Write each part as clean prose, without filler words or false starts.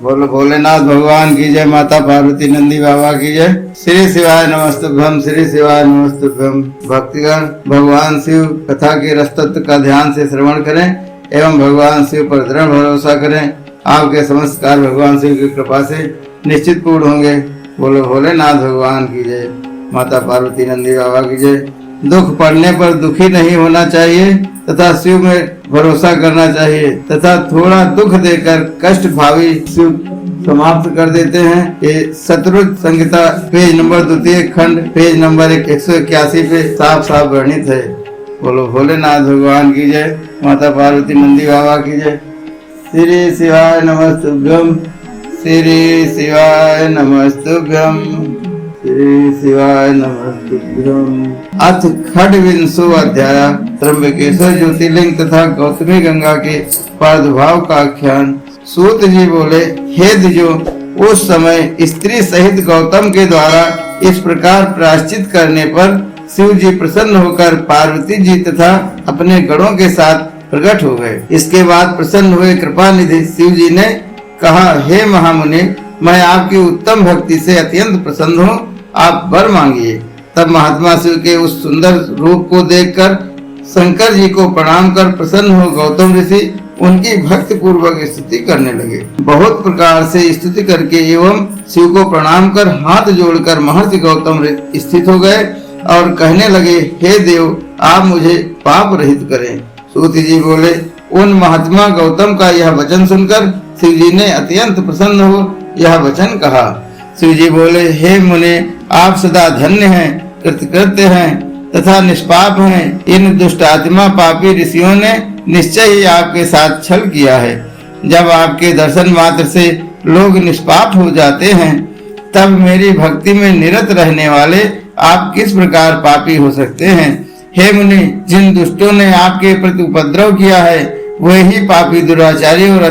बोलो भोलेनाथ भगवान की जय, माता पार्वती नंदी बाबा की जय। श्री शिवाय नमस्तुभ्यम, श्री शिवाय नमस्तुभ्यम। भक्तिगण भगवान शिव कथा के रसतत्व का ध्यान से श्रवण करें एवं भगवान शिव पर दृढ़ भरोसा करें। आपके समस्त कार्य भगवान शिव की कृपा से निश्चित पूर्ण होंगे। बोलो भोलेनाथ भगवान की जय, माता पार्वती नंदी बाबा की जय। दुख पड़ने पर दुखी नहीं होना चाहिए तथा शिव में भरोसा करना चाहिए तथा थोड़ा दुख देकर कष्ट भावी शिव समाप्त कर देते हैं। ये शत्रुघ्न संहिता पेज नंबर 2 खंड पेज नंबर 181 पे साफ साफ वर्णित है। बोलो भोलेनाथ भगवान की जय, माता पार्वती नंदी बाबा की जय। श्री शिवाय नमस्तुभ्यम, श्री शिवाय नमस्तुभ्यम, श्री शिवाय नमस्तुभ्यम। अथ खड्विंशो अध्याय त्र्यंबकेश्वर ज्योतिर्लिंग तथा गौतमी गंगा के प्रादुर्भाव का आख्यान। सूत जी बोले, हे द्विजो, उस समय स्त्री सहित गौतम के द्वारा इस प्रकार प्रायश्चित करने पर शिव जी प्रसन्न होकर पार्वती जी तथा अपने गणों के साथ प्रकट हो गए। इसके बाद प्रसन्न हुए कृपा निधि शिव जी ने कहा, हे महामुनि, मैं आपकी उत्तम भक्ति से अत्यंत प्रसन्न हूँ, आप वर मांगिए। तब महात्मा शिव के उस सुंदर रूप को देखकर शंकर जी को प्रणाम कर प्रसन्न हो गौतम ऋषि उनकी भक्ति पूर्वक स्तुति करने लगे। बहुत प्रकार से स्तुति करके एवं शिव को प्रणाम कर हाथ जोड़कर महर्षि गौतम स्थित हो गए और कहने लगे, हे देव, आप मुझे पाप रहित करें। सूत जी बोले, उन महात्मा गौतम का यह वचन सुनकर शिव जी ने अत्यंत प्रसन्न हो यह वचन कहा। शिव जी बोले, हे मुने, आप सदा धन्य हैं, कृतकृत्य हैं तथा निष्पाप हैं। इन दुष्ट आत्मा पापी ऋषियों ने निश्चय ही आपके साथ छल किया है। जब आपके दर्शन मात्र से लोग निष्पाप हो जाते हैं, तब मेरी भक्ति में निरत रहने वाले आप किस प्रकार पापी हो सकते हैं। हे मुनि, जिन दुष्टों ने आपके प्रति उपद्रव किया है वे ही पापी दुराचारी और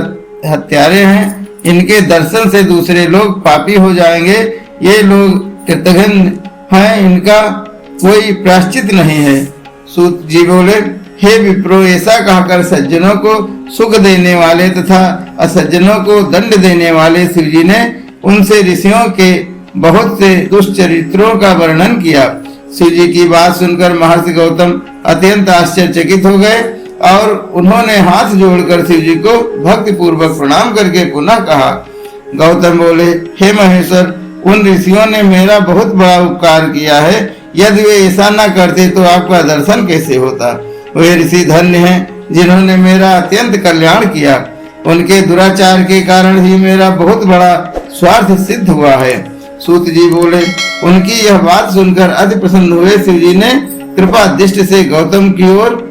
हत्यारे हैं। इनके दर्शन से दूसरे लोग पापी हो जाएंगे। ये लोग कृतघ्न हैं, इनका कोई प्रायश्चित नहीं है। सूत जी बोले, हे विप्रो, ऐसा कहकर सज्जनों को सुख देने वाले तथा असज्जनों को दंड देने वाले शिव जी ने उनसे ऋषियों के बहुत से दुष्चरित्रों का वर्णन किया। शिव जी की बात सुनकर महर्षि गौतम अत्यंत आश्चर्यचकित हो गए और उन्होंने हाथ जोड़कर शिव जी को भक्ति पूर्वक प्रणाम करके पुनः कहा। गौतम बोले, हे महेश्वर, उन ऋषियों ने मेरा बहुत बड़ा उपकार किया है। यदि वे ऐसा न करते तो आपका दर्शन कैसे होता। वे ऋषि धन्य हैं जिन्होंने मेरा अत्यंत कल्याण किया। उनके दुराचार के कारण ही मेरा बहुत बड़ा स्वार्थ सिद्ध हुआ है। सूत जी बोले, उनकी यह बात सुनकर अति प्रसन्न हुए शिव जी ने कृपा दृष्टि से गौतम की ओर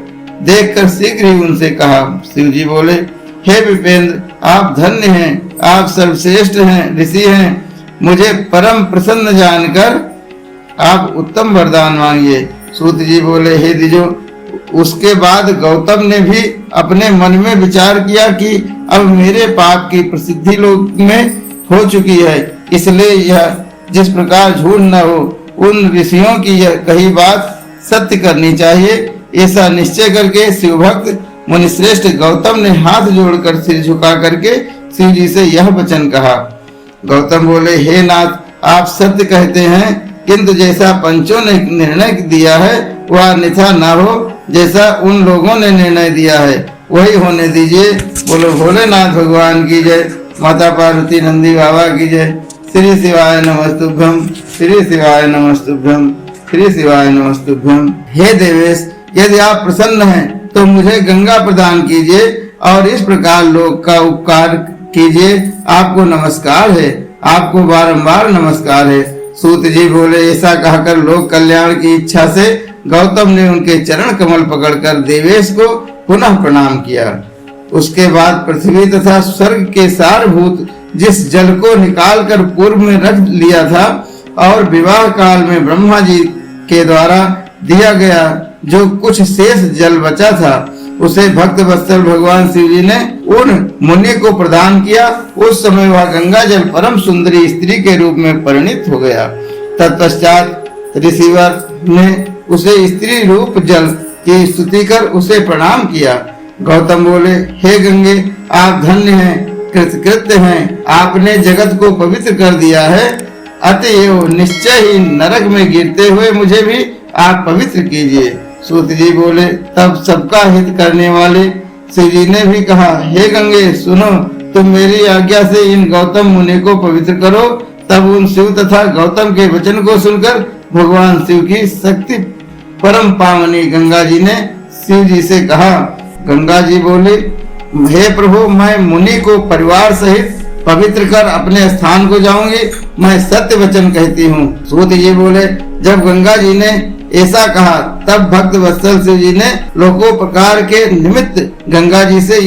देखकर शीघ्र ही उनसे कहा। शिव जी बोले, हे विपेंद्र, आप धन्य हैं, आप सर्वश्रेष्ठ हैं, ऋषि हैं। मुझे परम प्रसन्न जानकर आप उत्तम वरदान मांगिए। सूत जी बोले, हे द्विजो, उसके बाद गौतम ने भी अपने मन में विचार किया कि अब मेरे पाप की प्रसिद्धि लोक में हो चुकी है, इसलिए यह जिस प्रकार झूठ न हो उन ऋषियों की यह कही बात सत्य करनी चाहिए। ऐसा निश्चय करके शिवभक्त मुनिश्रेष्ठ गौतम ने हाथ जोड़कर सिर झुका करके शिव जी से यह वचन कहा। गौतम बोले, हे नाथ, आप सत्य कहते हैं, किंतु जैसा पंचों ने निर्णय दिया है वह अन्यथा न हो। जैसा उन लोगों ने निर्णय दिया है वही होने दीजिए। बोलो भोलेनाथ भगवान की जय, माता पार्वती नंदी बाबा की जय। श्री शिवाय नमस्तुभ्यम, श्री शिवाय नमस्तुभ्यम, श्री शिवाय नमस्तुभ्यम। हे देवेश, यदि आप प्रसन्न हैं तो मुझे गंगा प्रदान कीजिए और इस प्रकार लोक का उपकार कीजिए। आपको नमस्कार है, आपको बारंबार नमस्कार है। सूत जी बोले, ऐसा कहकर लोक कल्याण की इच्छा से गौतम ने उनके चरण कमल पकड़कर देवेश को पुनः प्रणाम किया। उसके बाद पृथ्वी तथा स्वर्ग के सारभूत जिस जल को निकालकर पूर्व में रख लिया था और विवाह काल में ब्रह्मा जी के द्वारा दिया गया जो कुछ शेष जल बचा था उसे भक्त वत्सल भगवान शिव जी ने उन मुनि को प्रदान किया। उस समय वह गंगा जल परम सुंदरी स्त्री के रूप में परिणित हो गया। तत्पश्चात ऋषिवर ने उसे स्त्री रूप जल की स्तुति कर उसे प्रणाम किया। गौतम बोले, हे गंगे, आप धन्य हैं, कृतकृत्य हैं। आपने जगत को पवित्र कर दिया है, अतएव निश्चय ही नरक में गिरते हुए मुझे भी आप पवित्र कीजिए। सूत जी बोले, तब सबका हित करने वाले शिव जी ने भी कहा, हे गंगे सुनो, तुम मेरी आज्ञा से इन गौतम मुनि को पवित्र करो। तब उन शिव तथा गौतम के वचन को सुनकर भगवान शिव की शक्ति परम पावनी गंगा जी ने शिव जी से कहा। गंगा जी बोले, हे प्रभु, मैं मुनि को परिवार सहित पवित्र कर अपने स्थान को जाऊंगी, मैं सत्य वचन कहती हूँ। सूत जी बोले, जब गंगा जी ने ऐसा कहा तब भक्त वत्सल शिव जी ने लोकोपकार के निमित्त गंगा जी से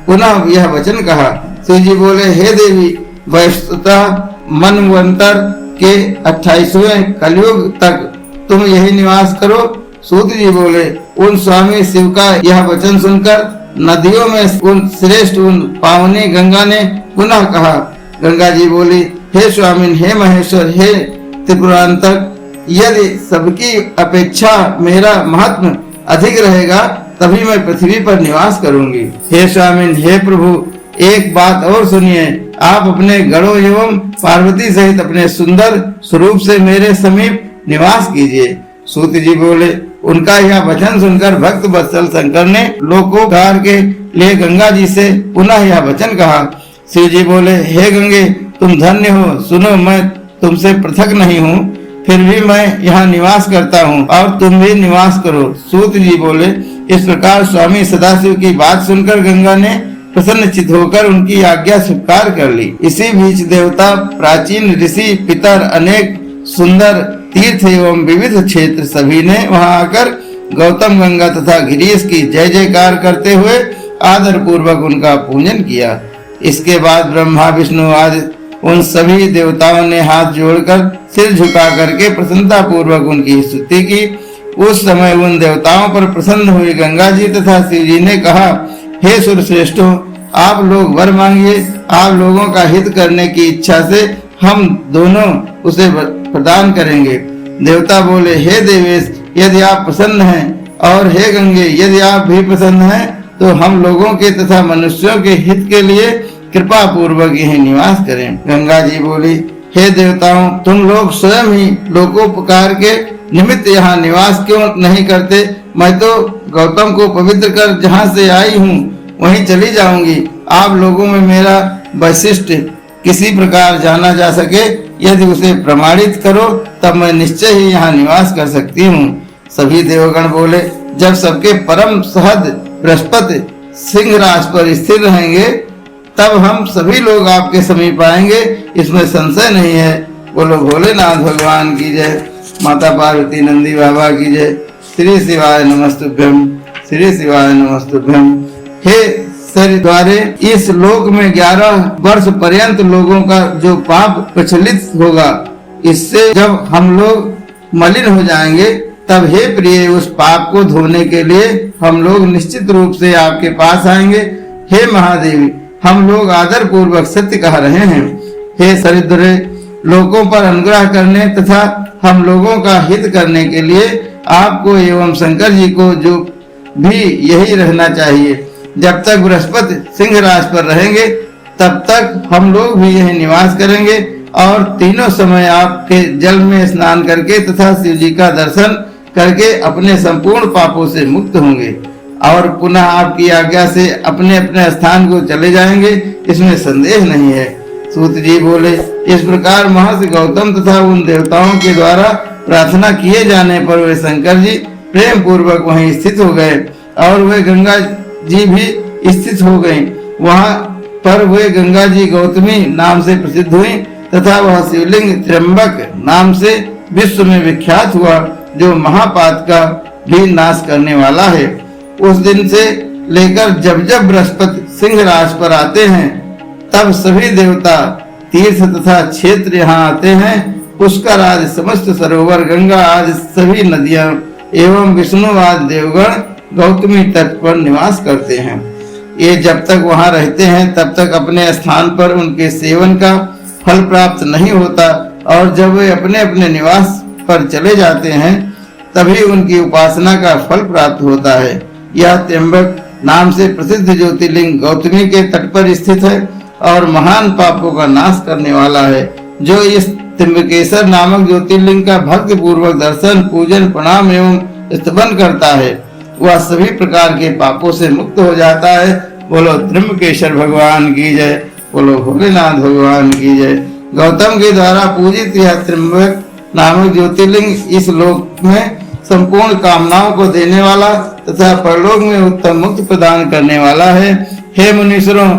पुनः यह वचन कहा। शिव जी बोले, हे देवी, वस्तुतः मनवंतर के 28वें कलयुग तक तुम यही निवास करो। सूत जी बोले, उन स्वामी शिव का यह वचन सुनकर नदियों में उन श्रेष्ठ उन पावनी गंगा ने पुनः कहा। गंगा जी बोली, हे स्वामी, हे महेश्वर, हे त्रिपुरांतक, यदि सबकी अपेक्षा मेरा महत्व अधिक रहेगा तभी मैं पृथ्वी पर निवास करूंगी। हे स्वामी, हे प्रभु, एक बात और सुनिए, आप अपने गणों एवं पार्वती सहित अपने सुंदर स्वरूप से मेरे समीप निवास कीजिए। सूत जी बोले, उनका यह वचन सुनकर भक्त वत्सल शंकर ने लोकोपकार के लिए गंगा जी से पुनः यह वचन कहा। शिव जी बोले, हे गंगे, तुम धन्य हो। सुनो, मैं तुमसे पृथक नहीं हूँ, फिर भी मैं यहाँ निवास करता हूँ और तुम भी निवास करो। सूत जी बोले, इस प्रकार स्वामी सदाशिव की बात सुनकर गंगा ने प्रसन्नचित होकर उनकी आज्ञा स्वीकार कर ली। इसी बीच देवता, प्राचीन ऋषि, पितर, अनेक सुंदर तीर्थ एवं विविध क्षेत्र सभी ने वहां आकर गौतम, गंगा तथा गिरीश की जय जयकार करते हुए आदर पूर्वक उनका पूजन किया। इसके बाद ब्रह्मा, विष्णु आदि उन सभी देवताओं ने हाथ जोड़कर सिर झुका करके प्रसन्नता पूर्वक उनकी स्तुति की। उस समय उन देवताओं पर प्रसन्न हुई गंगा जी तथा शिव जी ने कहा, हे सुरश्रेष्ठो, आप लोग वर मांगिए। आप लोगों का हित करने की इच्छा से हम दोनों उसे प्रदान करेंगे। देवता बोले, हे देवेश, यदि आप प्रसन्न हैं, और हे गंगे, यदि आप भी प्रसन्न हैं, तो हम लोगों के तथा मनुष्यों के हित के लिए कृपा पूर्वक यही निवास करें। गंगा जी बोली, हे देवताओं, तुम लोग स्वयं ही लोकोपकार के निमित्त यहाँ निवास क्यों नहीं करते? मैं तो गौतम को पवित्र कर जहाँ से आई हूँ वहीं चली जाऊंगी। आप लोगों में मेरा वैशिष्ट किसी प्रकार जाना जा सके, यदि उसे प्रमाणित करो तब मैं निश्चय ही यहाँ निवास कर सकती हूँ। सभी देवगण बोले, जब सबके परम सहद बृहस्पति सिंहराज पर स्थिर रहेंगे तब हम सभी लोग आपके समीप आएंगे, इसमें संशय नहीं है। बोलो भोलेनाथ भगवान की जय, माता पार्वती नंदी बाबा की जय। श्री शिवाय नमस्तुभ्यम, श्री शिवाय नमस्तुभ्यम। हे सर द्वारे इस लोक में 11 वर्ष पर्यंत लोगों का जो पाप प्रचलित होगा, इससे जब हम लोग मलिन हो जाएंगे तब हे प्रिय, उस पाप को धोने के लिए हम लोग निश्चित रूप से आपके पास आएंगे। हे महादेवी, हम लोग आदर पूर्वक सत्य कह रहे हैं। हे सरिद्रे, लोगों पर अनुग्रह करने तथा हम लोगों का हित करने के लिए आपको एवं शंकर जी को जो भी यही रहना चाहिए। जब तक बृहस्पति सिंहराज पर रहेंगे तब तक हम लोग भी यही निवास करेंगे और तीनों समय आपके जल में स्नान करके तथा शिव जी का दर्शन करके अपने संपूर्ण पापों से मुक्त होंगे और पुनः आपकी आज्ञा से अपने अपने स्थान को चले जाएंगे, इसमें संदेह नहीं है। सूत जी बोले, इस प्रकार महर्षि गौतम तथा उन देवताओं के द्वारा प्रार्थना किए जाने पर वे शंकर जी प्रेम पूर्वक वहीं स्थित हो गए और वे गंगा जी भी स्थित हो गयी। वहां पर वे गंगा जी गौतमी नाम से प्रसिद्ध हुई तथा वह शिवलिंग त्र्यंबक नाम से विश्व में विख्यात हुआ, जो महापात का भी नाश करने वाला है। उस दिन से लेकर जब जब बृहस्पति सिंह राज पर आते हैं तब सभी देवता, तीर्थ तथा क्षेत्र यहाँ आते हैं। पुष्कर आदि समस्त सरोवर, गंगा आदि सभी नदियां एवं विष्णु आदि देवगण गौतमी तट पर निवास करते हैं। ये जब तक वहाँ रहते हैं तब तक अपने स्थान पर उनके सेवन का फल प्राप्त नहीं होता और जब वे अपने अपने निवास पर चले जाते हैं तभी उनकी उपासना का फल प्राप्त होता है। यह त्र्यंबक नाम से प्रसिद्ध ज्योतिर्लिंग गौतमी के तट पर स्थित है। और महान पापों का नाश करने वाला है। जो इस त्र्यंबकेश्वर नामक ज्योतिर्लिंग का भक्ति पूर्वक दर्शन, पूजन, प्रणाम एवं स्तवन करता है वह सभी प्रकार के पापों से मुक्त हो जाता है। बोलो त्र्यंबकेश्वर भगवान की जय, बोलो भोलेनाथ भगवान की जय। गौतम के द्वारा पूजित यह त्र्यंबक नामक ज्योतिर्लिंग इस लोक में संपूर्ण कामनाओं को देने वाला तथा परलोक में उत्तम मुक्ति प्रदान करने वाला है। हे मुनीश्वरों,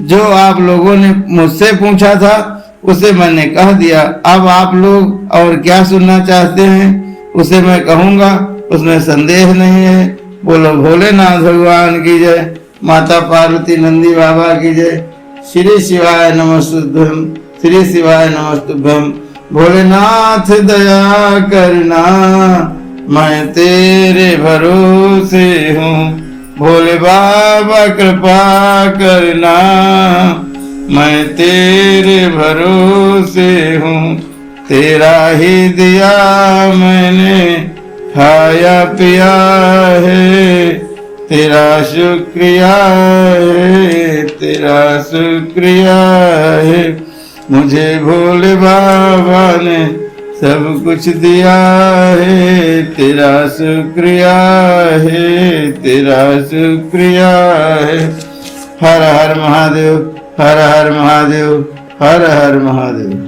जो आप लोगों ने मुझसे पूछा था उसे मैंने कह दिया। अब आप लोग और क्या सुनना चाहते हैं उसे मैं कहूँगा, उसमें संदेह नहीं है। बोलो भोलेनाथ भगवान की जय, माता पार्वती नंदी बाबा की जय। श्री शिवाय नमस्तुभ्यम, श्री शिवाय नमस्तुभ्यम। भोलेनाथ दया करना, मैं तेरे भरोसे हूँ। भोले बाबा कृपा करना, मैं तेरे भरोसे हूँ। तेरा ही दिया मैंने खाया पिया है, तेरा शुक्रिया है, तेरा शुक्रिया है। मुझे भोले बाबा ने सब कुछ दिया है, तेरा शुक्रिया है, तेरा शुक्रिया है। हर हर महादेव, हर हर महादेव, हर हर महादेव।